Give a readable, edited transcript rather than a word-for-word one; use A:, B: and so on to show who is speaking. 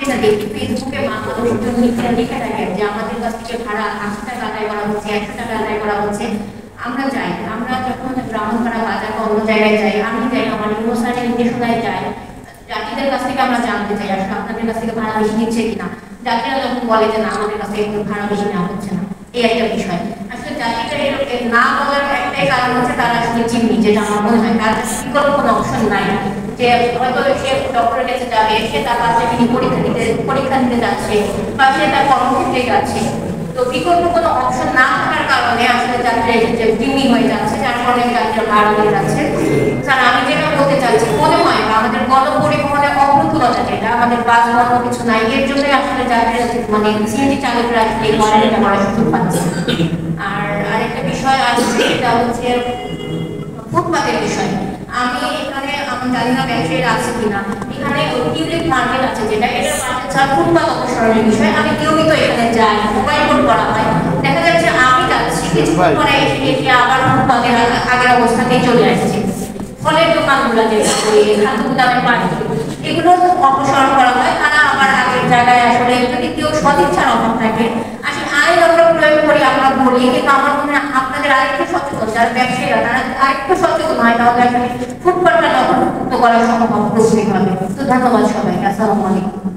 A: কিনা দেখি ফেসবুকে মাত্র লিখে থাকেন যে আমাদের কাছ থেকে ভাড়া ৮০ টাকা আদায় করা হচ্ছে, ১০০ টাকা আদায় করা হচ্ছে। আমরা যাই, আমরা যখন ব্রাহ্মণপাড়া বাজার বা অন্য জায়গায় যাই, আমি যাই, আমার ইউনিভার্সিটি নির্দেশনায় যাই, যাত্রীদের কাছ থেকে আমরা জানতে চাই আসলে আপনাদের কাছ থেকে ভাড়া বেশি নিচ্ছে কিনা। যাত্রীরা যখন বলে যে না আমাদের কাছ থেকে ভাড়া বেশি নেওয়া হচ্ছে না, এই একটা বিষয়। আসলে যাত্রীদের না বলার একটাই কারণ হচ্ছে তারা আসলে চিনি, যেটা আমার মনে হয় তার বিকল্প কোনো অপশন নাই। যে হয়তো সে ডক্টরের কাছে যাবে, সে তার বাচ্চাকে নিয়ে পরীক্ষা দিতে যাচ্ছে বা সে তার কর্মক্ষেত্রে যাচ্ছে, তো বিকল্প কোনো অপশন না থাকার কারণে আসলে যাত্রীরা যে জিম্মি হয়ে যাচ্ছে, যার কারণে যাত্রীরা ভাড়া হয়ে যাচ্ছে। স্যার আমি যেটা বলতে চাচ্ছি, মনে হয় আমাদের গণপরিবহনে অগ্রতুলতা যেটা, আমাদের বাস বন্ধ কিছু নাই, এর জন্যই আসলে যাত্রীরা মানে সিএনজি চালকরা এই ধরনের করার সুযোগ পাচ্ছে। আর আরেকটা বিষয় আছে, সেটা হচ্ছে ফুটপাতের বিষয়। আমি এখানে আমি জানি না ব্যবসায়ীরা আছে কিনা, এখানে টিউলিপ মার্কেট আছে যেটা, এটা মার্কেট ছাড়া ফুটপাত অপসারণের বিষয়। আমি নিয়মিত এখানে যাই, মোবাইল ফোন করা হয়, দেখা যাচ্ছে আমি যাচ্ছি কিছুক্ষণ পরে এসে আবার ফুটপাতের আগের অবস্থাতেই চলে আসছি। ফলের দোকানগুলো যেটা খাদ্য গুদামের পানি, এগুলো অপসারণ করা হয়, তারা আবার আগের জায়গায় আসলে যদি কেউ সদিচ্ছার অভাব থাকে আসলে আইন আমরা প্রয়োগ করি, আমরা বলি, কিন্তু আমার মনে হয় আপনাদের আরেকটু সচেতন, যারা ব্যবসায়ীরা তারা আরেকটু সচেতন হয়, তাহলে আসলে ফুটপাতটা মুক্ত করা সম্ভব হবে। তো ধন্যবাদ সবাইকে, আসসালামু আলাইকুম।